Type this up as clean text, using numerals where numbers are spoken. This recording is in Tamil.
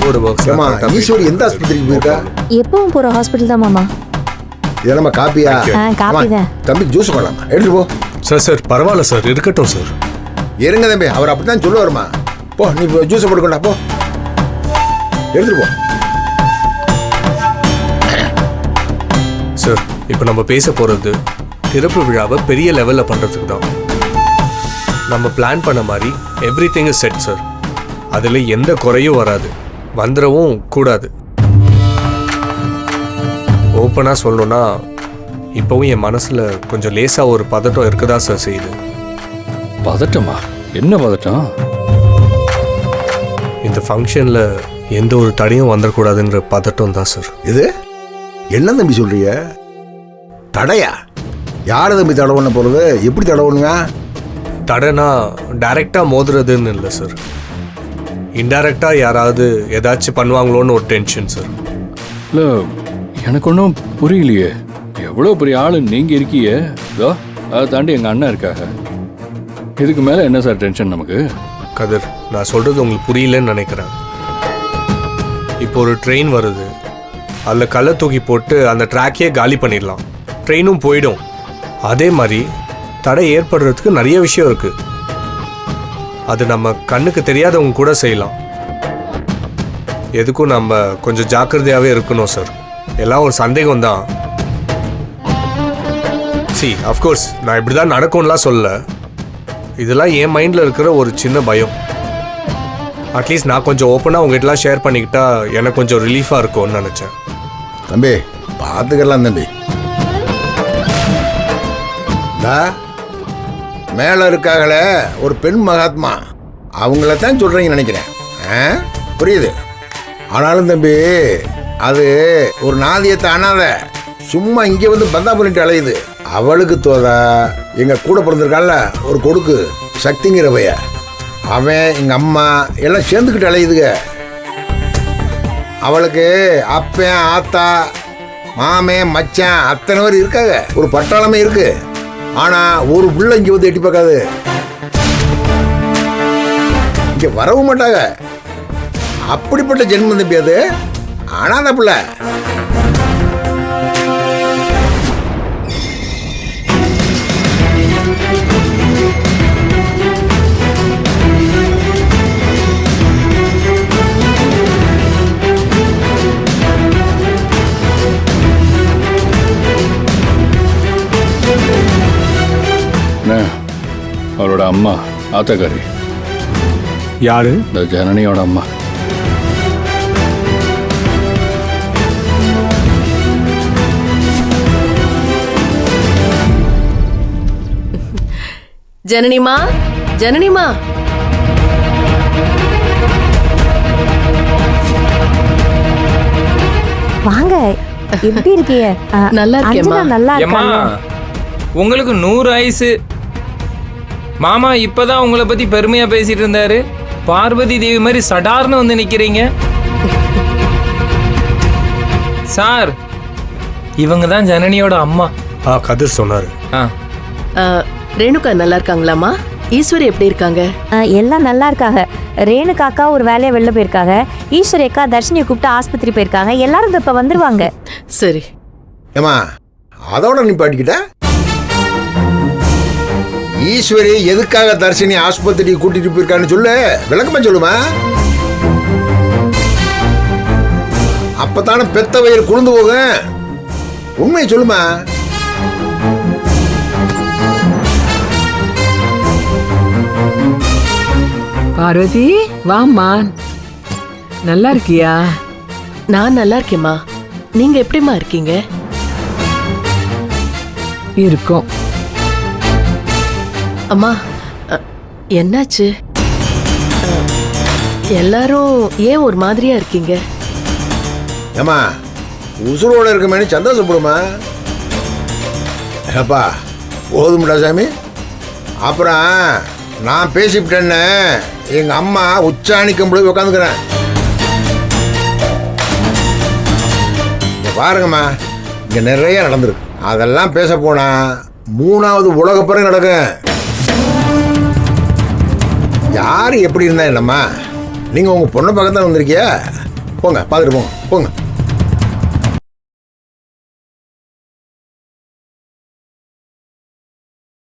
போற ஒர்க்ஸ் ஈஸ்வரி எந்த ஆஸ்பத்திரிக்கு போயிருக்கா? எப்பவும் போற ஹாஸ்பிட்டல் தான் மாமா. இது நம்ம காப்பியா? காப்பி தான். தம்பி ஜூஸ் கொள்ளலாமா? எடுத்து போ. சார் பரவாயில்ல சார், இருக்கட்டும் சார். இருங்க தம்பி, அவர் அப்படித்தான் சொல்லுவாருமா. போ, நீ ஜூஸை போட்டுக்கொண்டா போ, எடுத்துட்டு போ. சார் இப்போ நம்ம பேச போகிறது திறப்பு விழாவை பெரிய லெவலில் பண்ணுறதுக்கு தான். நம்ம பிளான் பண்ண மாதிரி every thing is set sir. அதில் எந்த குறையும் வராது, வந்துடவும் கூடாது. ஓப்பனாக சொல்லணுன்னா இப்போவும் என் மனசில் கொஞ்சம் லேசாக ஒரு பதட்டம் இருக்குதா சார் செய்யுது. பதட்டமா? என்ன பதட்டம்? இந்த ஃபங்க்ஷனில் எந்த ஒரு தடையும் வந்துடக்கூடாதுன்ற பதட்டம் தான் சார். இது என்ன தம்பி சொல்றீங்க? தடையா? யாரு தம்பி தடை பண்ண போறது? எப்படி தடை பண்ணுங்க? தடைனா டைரெக்டாக மோதுறதுன்னு இல்லை சார், இன்டைரக்டாக யாராவது ஏதாச்சும் பண்ணுவாங்களோன்னு ஒரு டென்ஷன் சார். இல்லை, எனக்கு ஒன்றும் புரியலையே. எவ்வளோ பெரிய ஆள் நீங்கள் இருக்கீங்க, இதோ அதை தாண்டி எங்கள் அண்ணன் இருக்காங்க. இதுக்கு மேலே என்ன சார் டென்ஷன் நமக்கு? கதிர், நான் சொல்கிறது உங்களுக்கு புரியலன்னு நினைக்கிறேன். இப்போ ஒரு ட்ரெயின் வருது, அதில் கல்லை தூக்கி போட்டு அந்த ட்ராக்கையே காலி பண்ணிடலாம், ட்ரெயினும் போயிடும். அதே மாதிரி தடை ஏற்படுறதுக்கு நிறைய விஷயம் இருக்குது. அது நம்ம கண்ணுக்கு தெரியாதவங்க கூட செய்யலாம். எதுக்கும் நம்ம கொஞ்சம் ஜாக்கிரதையாகவே இருக்கணும் சார். எல்லாம் ஒரு சந்தேகம் தான். அஃப்கோர்ஸ் நான் இப்படி தான் நடக்கும்லாம் சொல்லலை. இதெல்லாம் என் மைண்டில் இருக்கிற ஒரு சின்ன பயம். அட்லீஸ்ட் நான் கொஞ்சம் ஓப்பனாக உங்ககிட்டலாம் ஷேர் பண்ணிக்கிட்டா எனக்கு கொஞ்சம் ரிலீஃபாக இருக்கும்னு நினச்சேன். தம்பி பார்த்துக்கலாம் தம்பி. மேலே இருக்காங்களே ஒரு பெண் மகாத்மா, அவங்கள தான் சொல்கிறீங்கன்னு நினைக்கிறேன். புரியுது. ஆனாலும் தம்பி, அது ஒரு நாதியத்தை அனாத சும்மா இங்கே வந்து பந்தா பண்ணிட்டு அலையுது. அவளுக்கு தோதா எங்கள் கூட பிறந்திருக்கான்ல ஒரு கொடுக்கு சக்திங்கிறவைய, அவன் எங்கள் அம்மா எல்லாம் சேர்ந்துக்கிட்டு அலையுதுங்க. அவளுக்கு அப்பன் ஆத்தா மாமே மச்சான் அத்தனை பேர் இருக்காங்க, ஒரு பட்டாளமே இருக்கு. ஆனால் ஒரு பிள்ளை இங்கே வந்து எட்டி பார்க்காது, இங்கே வரவும் மாட்டாங்க. அப்படிப்பட்ட ஜென்மம் தம்பி அது. அனாத பிள்ளை. அவரோட அம்மா ஆத்தக்காரி. யாரு? இந்த ஜனனியோட அம்மா. ஜனனிமா, ஜனனிமா. வாங்க, எப்படி இருக்கீங்க? நல்லா இருக்கேம்மா. நல்லா ஏம்மா, உங்களுக்கு 100 ஆயுசு. மாமா இப்பதான் உங்களை பத்தி பெருமையா பேசிட்டு இருந்தாரு. பார்வதி தேவி மாதிரி சடார்னு வந்து நிக்கிறீங்க. சார், இவங்க தான் ஜனனியோட அம்மா. கதிர் சொன்னாரு. ரேணுகா நல்லா இருக்காங்களாமா? ஈஸ்வரி எப்படி இருக்காங்க? எல்லாம் நல்லா இருக்காங்க. ரேணுகா அக்கா ஒரு வேலையை வெளில போயிருக்காங்க. ஈஸ்வரி அக்கா தர்ஷினியை கூப்பிட்டு ஆஸ்பத்திரி போயிருக்காங்க. எல்லாரும் இப்ப வந்துருவாங்க. சரி. ஏமா அதோட நீ பாட்டிக்கிட்ட ஈஸ்வரி எதுக்காக தர்ஷினி ஆஸ்பத்திரி கூட்டிட்டு போயிருக்கான்னு சொல்லு, விளக்கமா சொல்லுமா. அப்பதானே பெத்த வயிறு குளிர்ந்து போகும். உண்மையை சொல்லுமா. பார்வதி, வாம்மா. நல்லா இருக்கியா? நான் நல்லா இருக்கேம்மா. நீங்க எப்படிம்மா இருக்கீங்க? இருக்கோம். அம்மா, என்னாச்சு? எல்லாரும் ஏன் ஒரு மாதிரியா இருக்கீங்க? ஏமா உசுரோட இருக்குமே சந்தோஷப்படுமா. ஏப்பா போதும்டா சாமி. அப்புறம் நான் பேசிவிட்டேன்னு எங்க அம்மா உச்சாணிக்கும் பொழுது உட்காந்துக்கிறேன். பாருங்கம்மா, இங்க நிறைய நடந்திருக்கு. அதெல்லாம் பேச போனா 3வது உலக பிறகு நடக்கும். யாரு எப்படி இருந்தா என்னம்மா, நீங்க உங்க பொண்ணை பக்கத்தான் வந்திருக்கியா? போங்க பார்த்துட்டு போங்க போங்க